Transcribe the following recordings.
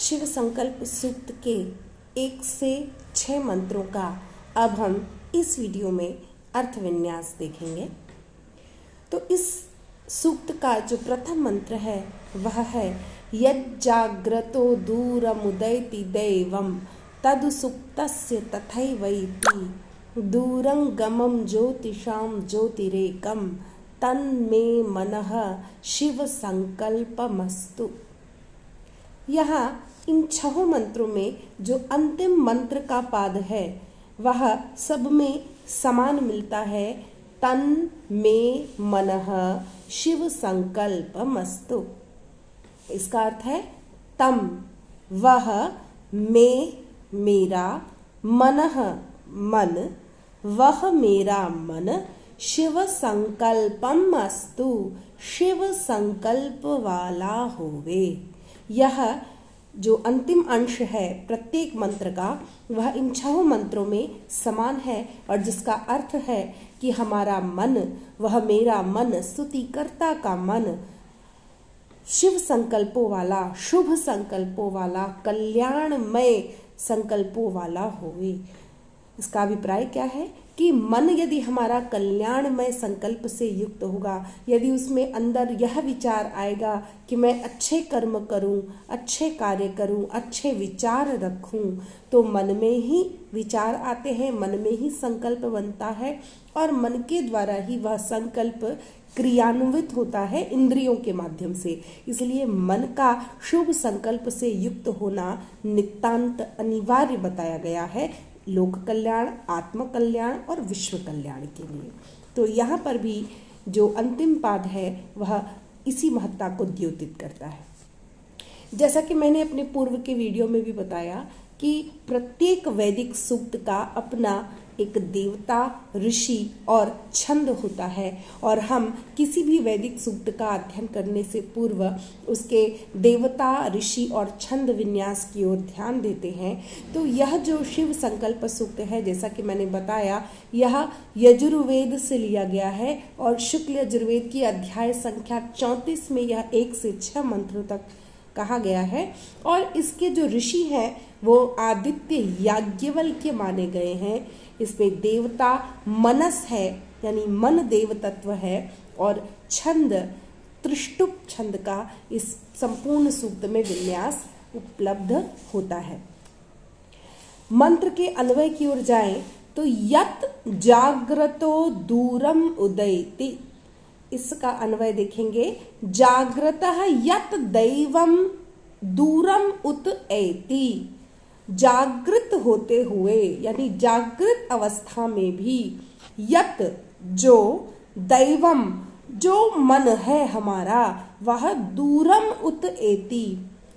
शिव संकल्प सूक्त के 1 से 6 मंत्रों का अब हम इस वीडियो में अर्थ विन्यास देखेंगे। तो इस सूक्त का जो प्रथम मंत्र है वह है यज्जाग्रतो दूरमुदैति दैवं तदु सुप्तस्य तथैवैति दूरं गमं ज्योतिषां ज्योतिरेकं तन्मे मनः शिव संकल्पमस्तु। यहाँ इन 6 मंत्रों में जो अंतिम मंत्र का पाद है वह सब में समान मिलता है। तन में मनः शिव संकल्पमस्तु। इसका अर्थ है तम वह, में मेरा, मनः मन वह मेरा मन, शिव संकल्पम अस्तु शिव संकल्प वाला होवे। यह जो अंतिम अंश है प्रत्येक मंत्र का वह इन 6 मंत्रों में समान है और जिसका अर्थ है कि हमारा मन वह मेरा मन, स्तुतिकर्ता का मन शिव संकल्पों वाला, शुभ संकल्पों वाला, कल्याणमय संकल्पों वाला होवे। इसका अभिप्राय क्या है कि मन यदि हमारा कल्याणमय संकल्प से युक्त होगा, यदि उसमें अंदर यह विचार आएगा कि मैं अच्छे कर्म करूं, अच्छे कार्य करूं, अच्छे विचार रखूं, तो मन में ही विचार आते हैं, मन में ही संकल्प बनता है और मन के द्वारा ही वह संकल्प क्रियान्वित होता है इंद्रियों के माध्यम से। इसलिए मन का शुभ संकल्प से युक्त होना नितांत अनिवार्य बताया गया है लोक कल्याण, आत्म कल्याण और विश्व कल्याण के लिए। तो यहाँ पर भी जो अंतिम पाद है वह इसी महत्ता को द्योतित करता है। जैसा कि मैंने अपने पूर्व के वीडियो में भी बताया कि प्रत्येक वैदिक सूक्त का अपना एक देवता, ऋषि और छंद होता है और हम किसी भी वैदिक सूक्त का अध्ययन करने से पूर्व उसके देवता, ऋषि और छंद विन्यास की ओर ध्यान देते हैं। तो यह जो शिव संकल्प सूक्त है, जैसा कि मैंने बताया, यह यजुर्वेद से लिया गया है और शुक्ल यजुर्वेद की अध्याय संख्या 34 में यह 1 से 6 मंत्रों तक कहा गया है। और इसके जो ऋषि हैं वो आदित्य याज्ञवल्क्य माने गए हैं। इसमें देवता मनस है, यानी मन देव तत्व है, और छंद त्रिष्टुप छंद का इस संपूर्ण सूक्त में विन्यास उपलब्ध होता है। मंत्र के अन्वय की ओर जाएं तो यत जाग्रतो दूरम उदयति, इसका अन्वय देखेंगे। जाग्रतः यत दैवम दूरम उत एति, जागृत होते हुए यानी जागृत अवस्था में भी, यत जो, दैवम जो मन है हमारा, वह दूरम उत एति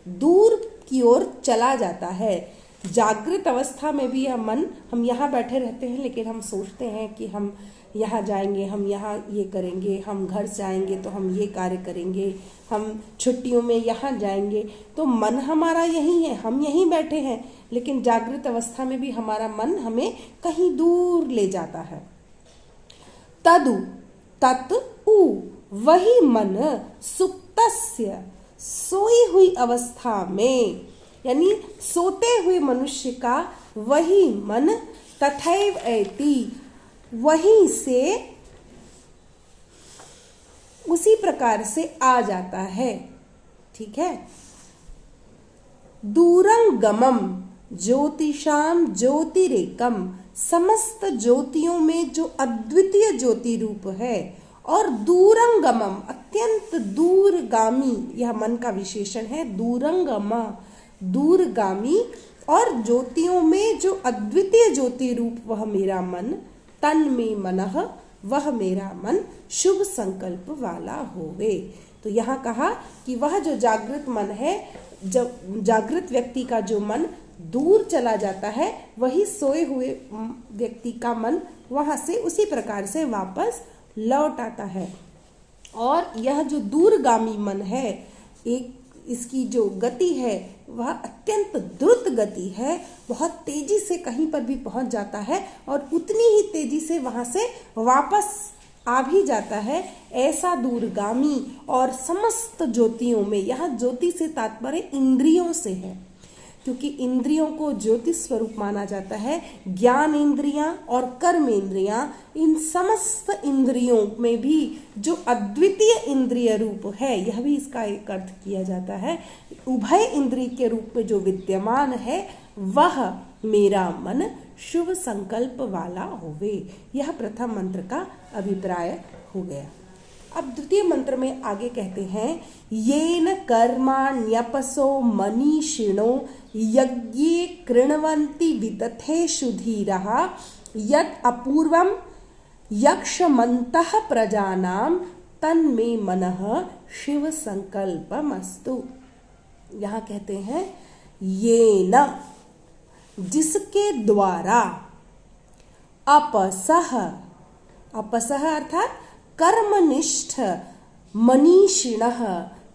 दूर की ओर चला जाता है। जागृत अवस्था में भी यह मन, हम यहाँ बैठे रहते हैं लेकिन हम सोचते हैं कि हम यहाँ जाएंगे, हम यहाँ ये करेंगे, हम घर जाएंगे तो हम ये कार्य करेंगे, हम छुट्टियों में यहाँ जाएंगे, तो मन हमारा यही है, हम यहीं बैठे हैं, लेकिन जागृत अवस्था में भी हमारा मन हमें कहीं दूर ले जाता है। तदु तत् उ, वही मन, सुप्तस्य सोई हुई अवस्था में, यानी सोते हुए मनुष्य का वही मन, तथैव एति वहीं से उसी प्रकार से आ जाता है। ठीक है। दूरं गमम ज्योतिषाम ज्योतिरेकम, समस्त ज्योतियों में जो अद्वितीय ज्योति रूप है, और दूरंगमम अत्यंत दूरगामी, यह मन का विशेषण है। दूरंगमा दूरगामी, और ज्योतियों में जो अद्वितीय ज्योति रूप वह मेरा मन, तन में मनः वह मेरा मन शुभ संकल्प वाला होवे। तो यहाँ कहा कि वह जो जागृत मन है, जब जागृत व्यक्ति का जो मन दूर चला जाता है, वही सोए हुए व्यक्ति का मन वहां से उसी प्रकार से वापस लौट आता है। और यह जो दूरगामी मन है, एक इसकी जो गति है वह अत्यंत द्रुत गति है, बहुत तेजी से कहीं पर भी पहुंच जाता है और उतनी ही तेजी से वहां से वापस आ भी जाता है। ऐसा दूरगामी और समस्त ज्योतियों में, यह ज्योति से तात्पर्य इंद्रियों से है, क्योंकि इंद्रियों को ज्योतिष स्वरूप माना जाता है। ज्ञान इंद्रियां और कर्म इंद्रियां, इन समस्त इंद्रियों में भी जो अद्वितीय इंद्रिय रूप है, यह भी इसका एक अर्थ किया जाता है। उभय इंद्रिय के रूप में जो विद्यमान है वह मेरा मन शुभ संकल्प वाला होवे। यह प्रथम मंत्र का अभिप्राय हो गया। अब द्वितीय मंत्र में आगे कहते हैं, येन कर्माण्यपसो मनीषिणो यज्ञे कृण्वन्ति विदथेषु धीरः यत् अपूर्वं यक्षमन्तः प्रजानां तन्मे मनः शिव संकल्पमस्तु। यहाँ कहते हैं येन, जिसके द्वारा, अपसह, अपसह अर्थात कर्मनिष्ठ, मनीषिणः,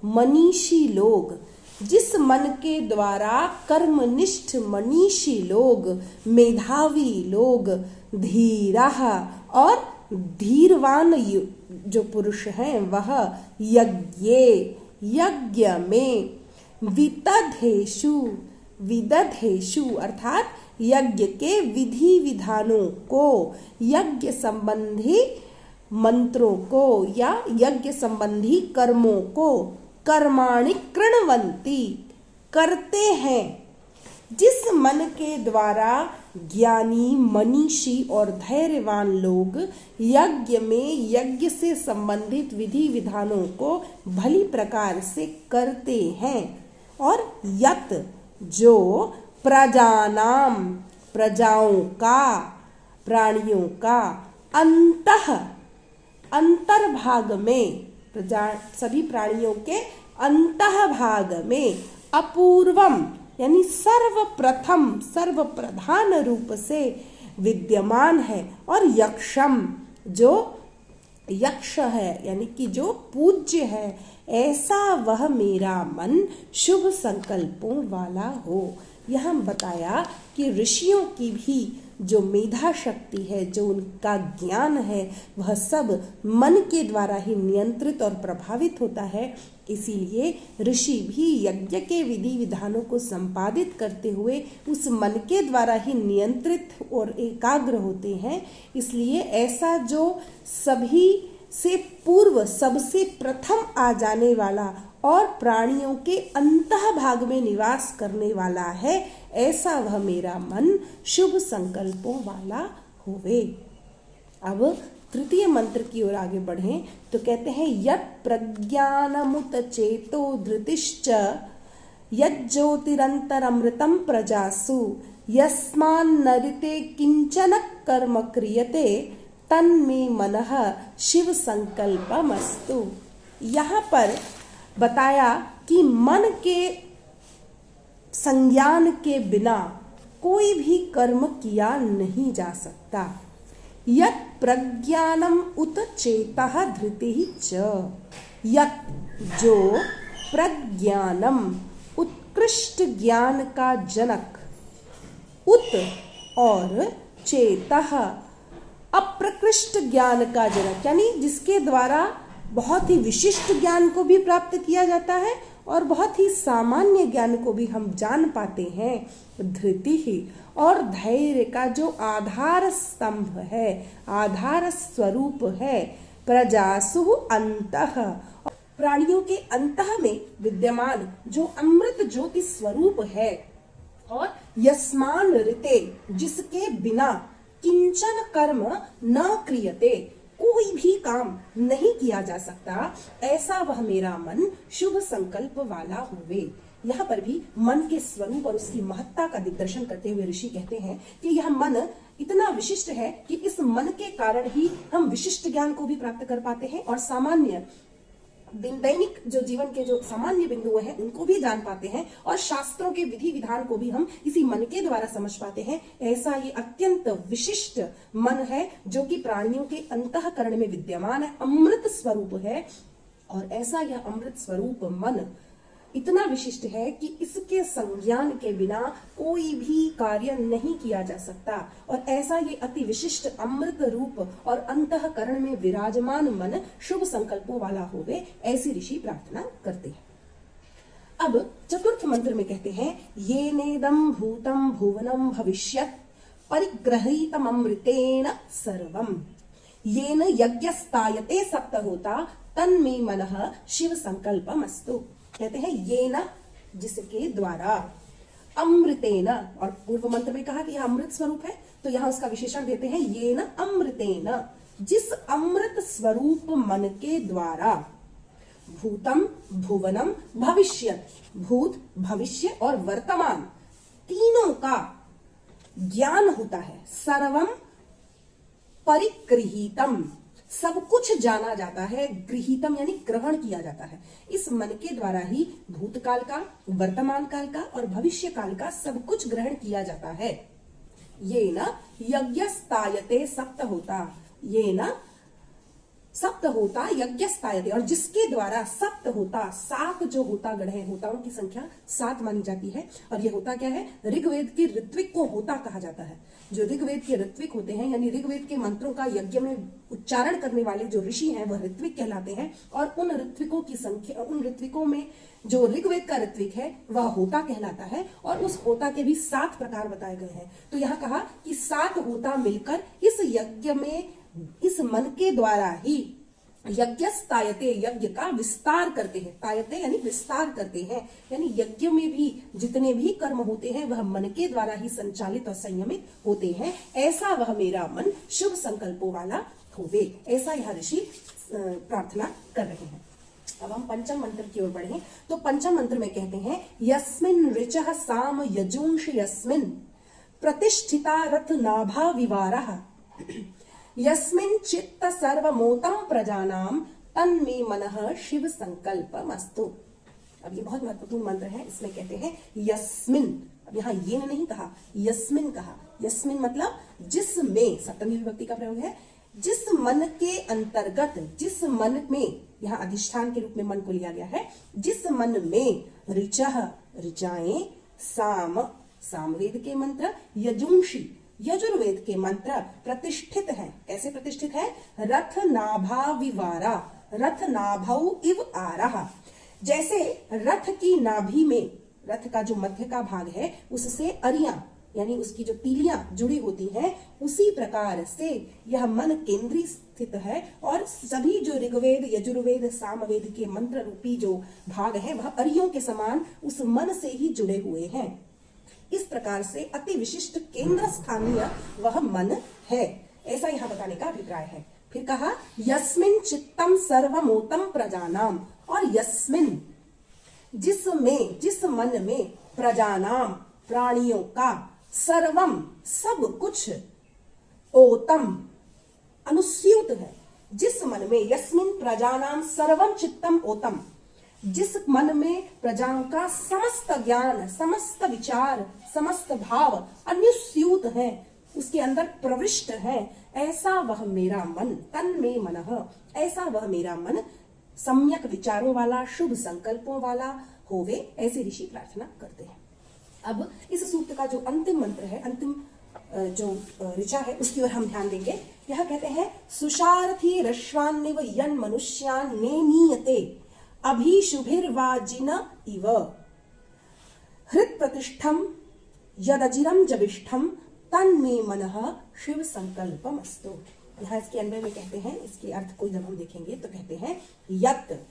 मनीषी लोग, जिस मन के द्वारा कर्मनिष्ठ मनीषी लोग, मेधावी लोग, धीरः और धीरवान जो पुरुष हैं वह यज्ञे, यज्ञ में, विदधेषु, विदधेषु अर्थात यज्ञ के विधि विधानों को, यज्ञ संबंधी मंत्रों को या यज्ञ संबंधी कर्मों को, कर्माणि कृण्वन्ति करते हैं। जिस मन के द्वारा ज्ञानी, मनीषी और धैर्यवान लोग यज्ञ में यज्ञ से संबंधित विधि विधानों को भली प्रकार से करते हैं, और यत जो प्रजानाम, प्रजाओं का, प्राणियों का, अंतः, अंतर्भाग में, प्रजा सभी प्राणियों के अंतः भाग में, अपूर्वम यानी सर्वप्रथम, सर्वप्रधान रूप से विद्यमान है, और यक्षम जो यक्ष है यानी कि जो पूज्य है, ऐसा वह मेरा मन शुभ संकल्पों वाला हो। यह बताया कि ऋषियों की भी जो मेधा शक्ति है, जो उनका ज्ञान है, वह सब मन के द्वारा ही नियंत्रित और प्रभावित होता है। इसीलिए ऋषि भी यज्ञ के विधि विधानों को संपादित करते हुए उस मन के द्वारा ही नियंत्रित और एकाग्र होते हैं। इसलिए ऐसा जो सभी से पूर्व, सबसे प्रथम आ जाने वाला और प्राणियों के अंतः भाग में निवास करने वाला है, ऐसा वह मेरा मन शुभ संकल्पों वाला होवे। अब तृतीय मंत्र की ओर आगे बढ़ें तो कहते हैं, यत् प्रज्ञानमुत चेतो धृतिश्च यज्ज्योतिरन्तरमृतं प्रजासु यस्मान्नरिते किंचन कर्म क्रियते तन्मे मनः शिव संकल्पमस्तु। यहाँ पर बताया कि मन के संज्ञान के बिना कोई भी कर्म किया नहीं जा सकता। यत् प्रज्ञानम उत चेतः धृतिः च, यत् जो प्रज्ञानम उत्कृष्ट ज्ञान का जनक, उत और चेतः अप्रकृष्ट ज्ञान का जनक, यानी जिसके द्वारा बहुत ही विशिष्ट ज्ञान को भी प्राप्त किया जाता है और बहुत ही सामान्य ज्ञान को भी हम जान पाते हैं। धृति ही और धैर्य का जो आधार स्तंभ है, आधार स्वरूप है, प्रजासु अंतः, प्राणियों के अंतः में विद्यमान जो अमृत ज्योति स्वरूप है, और यस्मान ऋते जिसके बिना किंचन कर्म न क्रियते, कोई भी काम नहीं किया जा सकता, ऐसा वह मेरा मन शुभ संकल्प वाला होवे। यहाँ पर भी मन के स्वरूप और उसकी महत्ता का दिग्दर्शन करते हुए ऋषि कहते हैं कि यह मन इतना विशिष्ट है कि इस मन के कारण ही हम विशिष्ट ज्ञान को भी प्राप्त कर पाते हैं और सामान्य दैनिक जो जीवन के जो सामान्य बिंदु हैं उनको भी जान पाते हैं, और शास्त्रों के विधि विधान को भी हम इसी मन के द्वारा समझ पाते हैं। ऐसा ये अत्यंत विशिष्ट मन है जो कि प्राणियों के अंतःकरण में विद्यमान है, अमृत स्वरूप है। और ऐसा यह अमृत स्वरूप मन इतना विशिष्ट है कि इसके संज्ञान के बिना कोई भी कार्य नहीं किया जा सकता, और ऐसा ये अति विशिष्ट अमृत रूप और अंतःकरण में विराजमान मन शुभ संकल्पों वाला होवे, ऐसी ऋषि प्रार्थना करते हैं। अब चतुर्थ मंत्र में कहते हैं ये नेदम भूतम भुवनम भविष्यत् परिग्रहीतम अमृतेन सर्वम येन यज्ञस्तायते सप्तहोता तन्मे मनः शिव संकल्पमस्तु। कहते हैं ये न, जिसके द्वारा, अमृतेन, और पूर्व मंत्र में कहा कि यह अमृत स्वरूप है, तो यहां उसका विशेषण देते हैं ये न अमृतेन, जिस अमृत स्वरूप मन के द्वारा, भूतम भुवनम भविष्यत, भूत भविष्य और वर्तमान तीनों का ज्ञान होता है, सर्वम परिगृहीतम, सब कुछ जाना जाता है, गृहीतम यानी ग्रहण किया जाता है। इस मन के द्वारा ही भूतकाल का, वर्तमान काल का और भविष्य काल का सब कुछ ग्रहण किया जाता है। ये न यज्ञस्तायते सप्त होता, ये न सप्त होता यज्ञस्तायते, और जिसके द्वारा सप्त होता, सात जो होता गण है, होताओं की संख्या 7 मानी जाती है। और ये होता क्या है, ऋग्वेद के ऋत्विक को होता कहा जाता है। जो ऋग्वेद के ऋत्विक होते हैं, यानी ऋग्वेद के मंत्रों का यज्ञ में उच्चारण करने वाले जो ऋषि हैं वह ऋत्विक कहलाते हैं। और उन ऋत्विकों की संख्या, उन ऋत्विकों में जो ऋग्वेद का ऋत्विक है वह होता कहलाता है। और उस होता के भी 7 प्रकार बताए गए हैं। तो यहाँ कहा कि 7 होता मिलकर इस यज्ञ में, इस मन के द्वारा ही यज्ञस्तायते, यज्ञ का विस्तार करते हैं। तायते यानी विस्तार करते हैं, यानी यज्ञ में भी जितने भी कर्म होते हैं वह मन के द्वारा ही संचालित और संयमित होते हैं। ऐसा वह मेरा मन शुभ संकल्पों वाला होवे, ऐसा यह ऋषि प्रार्थना कर रहे हैं। अब हम पंचम मंत्र की ओर बढ़े तो पंचम मंत्र में कहते हैं यस्मिन् ऋचः साम यजुंष यस्मिन् प्रतिष्ठिता रथ नाभा विवारः यस्मिन् चित्त सर्वमोतम प्रजानाम तन्मे मनः शिव संकल्पमस्तु। अब ये बहुत महत्वपूर्ण मंत्र है। इसमें कहते हैं यस्मिन्, अब यहाँ ये नहीं कहा, यस्मिन् कहा। यस्मिन् मतलब जिसमें, सप्तमी विभक्ति का प्रयोग है। जिस मन के अंतर्गत, जिस मन में, यहाँ अधिष्ठान के रूप में मन को लिया गया है, जिस मन में ऋचः, ऋचाएं, साम, सामवेद के मंत्र, यजुंषि, यजुर्वेद के मंत्र प्रतिष्ठित है। कैसे प्रतिष्ठित है, रथ नाभा विवारा, रथ नाभौ इव आरह, जैसे रथ की नाभि में, रथ का जो मध्य का भाग है उससे अरियां यानी उसकी जो तीलियां जुड़ी होती हैं, उसी प्रकार से यह मन केंद्रीय स्थित है। और सभी जो ऋग्वेद, यजुर्वेद, सामवेद के मंत्र रूपी जो भाग है वह अरियों के समान उस मन से ही जुड़े हुए हैं। इस प्रकार से अति विशिष्ट केंद्र स्थानीय वह मन है, ऐसा यहाँ बताने का अभिप्राय है। फिर कहा यस्मिन् चित्तम सर्वमोतम प्रजानाम, और यस्मिन्, जिसमें, जिस मन में, प्रजानाम, प्राणियों का, सर्वम, सब कुछ, ओतम, अनुस्यूत है। जिस मन में, यस्मिन् प्रजानाम सर्वम चित्तम ओतम, जिस मन में प्रजाओं का समस्त ज्ञान, समस्त विचार, समस्त भाव अनुस्यूत है, उसके अंदर प्रविष्ट है, ऐसा वह मेरा मन, तन्मे मनः, ऐसा वह मेरा मन सम्यक विचारों वाला, शुभ संकल्पों वाला होवे, ऐसे ऋषि प्रार्थना करते हैं। अब इस सूक्त का जो अंतिम मंत्र है, अंतिम जो ऋचा है, उसकी ओर हम ध्यान देंगे। यह कहते हैं सुशारथी रश्वान्निव यन मनुष्यान् नेनीयते अभिशुभिर्वाजिन इव हृत प्रतिष्ठम यदजिरम जबिष्ठम तन्मे मनः शिव संकल्पमस्तु। यहाँ इसके अन्वय में कहते हैं, इसके अर्थ को जब हम देखेंगे तो कहते हैं यत,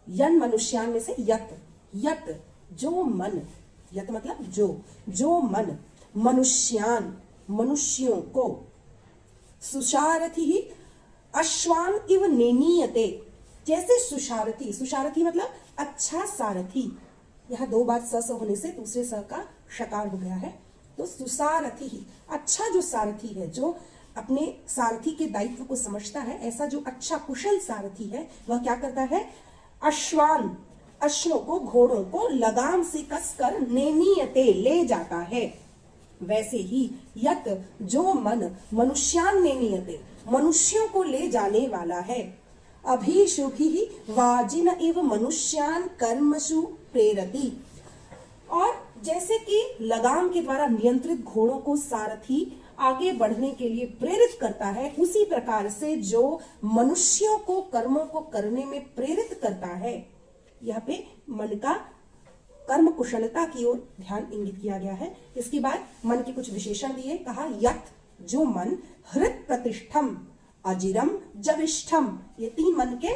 यन मनुष्यान में से यत, यत जो मन, यत मतलब जो मन, मनुष्यान मनुष्यों को, सुशारथी अश्वान इव नेनीयते, जैसे सुशारथी, सुशारथी मतलब अच्छा सारथी, यहाँ 2 बार स होने से दूसरे स का शकार हो गया है, तो सुसारथी ही, अच्छा जो सारथी है, जो अपने सारथी के दायित्व को समझता है, ऐसा जो अच्छा कुशल सारथी है वह क्या करता है, अश्वान, अश्वों को, घोड़ों को लगाम से कसकर नेनीयते, ले जाता है। वैसे ही यत जो मन, मनुष्यान नेनीयते, मनुष्यों को ले जाने वाला है, अभिशुभि वाजिन इव मनुष्यान कर्मसु प्रेरति, और जैसे कि लगाम के द्वारा नियंत्रित घोड़ों को सारथी आगे बढ़ने के लिए प्रेरित करता है, उसी प्रकार से जो मनुष्यों को कर्मों को करने में प्रेरित करता है। यहाँ पे मन का कर्म कुशलता की ओर ध्यान इंगित किया गया है। इसके बाद मन के कुछ विशेषण दिए, कहा यत जो मन हृत प्रतिष्ठम अजिरम जविष्ठम, ये 3 मन के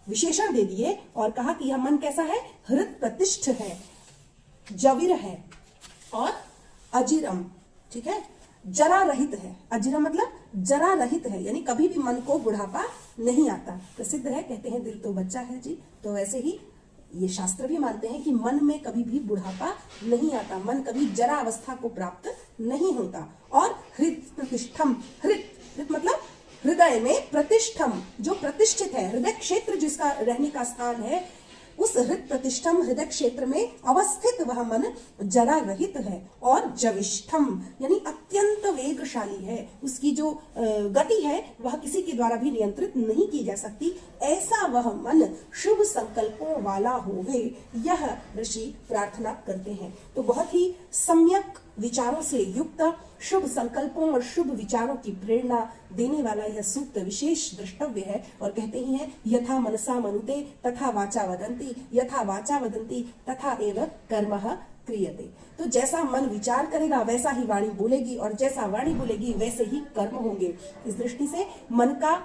विशेषण दे दिए और कहा कि यह मन कैसा है, हृत प्रतिष्ठ है, जविर है और अजिरम, ठीक है, जरा रहित है। अजिरम मतलब जरा रहित है, यानी कभी भी मन को बुढ़ापा नहीं आता। प्रसिद्ध है, कहते हैं दिल तो बच्चा है जी, तो वैसे ही ये शास्त्र भी मानते हैं कि मन में कभी भी बुढ़ापा नहीं आता, मन कभी जरा अवस्था को प्राप्त नहीं होता। और हृत प्रतिष्ठम, हृत मतलब हृदय में, प्रतिष्ठम जो प्रतिष्ठित है, हृदय क्षेत्र जिसका रहने का स्थान है, उस हृत प्रतिष्ठम हृदय क्षेत्र में अवस्थित वह मन जरा रहित है। और जविष्ठम यानी अत्यंत वेगशाली है, उसकी जो गति है वह किसी के द्वारा भी नियंत्रित नहीं की जा सकती, ऐसा वह मन शुभ संकल्पों वाला होवे, यह ऋषि प्रार्थना करते हैं। तो बहुत ही सम्यक विचारों से युक्त, शुभ संकल्पों और शुभ विचारों की प्रेरणा देने वाला यह सूक्त विशेष द्रष्टव्य है। और कहते ही हैं यथा मनसा मनुते तथा वाचा वदन्ति, यथा वाचा वदन्ति तथा एव कर्मः क्रियते। तो जैसा मन विचार करेगा वैसा ही वाणी बोलेगी, और जैसा वाणी बोलेगी वैसे ही कर्म होंगे। इस दृष्टि से मन का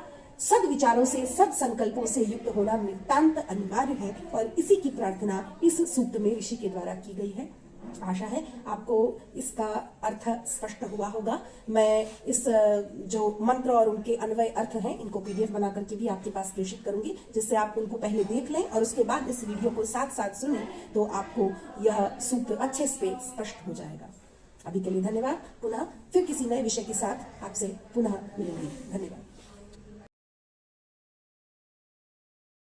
सद विचारों से, सद संकल्पों से युक्त होना नितांत अनिवार्य है, और इसी की प्रार्थना इस सूक्त में ऋषि के द्वारा की गई है। आशा है आपको इसका अर्थ स्पष्ट हुआ होगा। मैं इस जो मंत्र और उनके अन्वय अर्थ हैं इनको PDF बना करके भी आपके पास प्रेषित करूंगी, जिससे आप उनको पहले देख लें और उसके बाद इस वीडियो को साथ साथ सुनें, तो आपको यह सूक्त अच्छे से स्पष्ट हो जाएगा। अभी के लिए धन्यवाद। पुनः फिर किसी नए विषय के साथ आपसे पुनः मिलेंगे। धन्यवाद।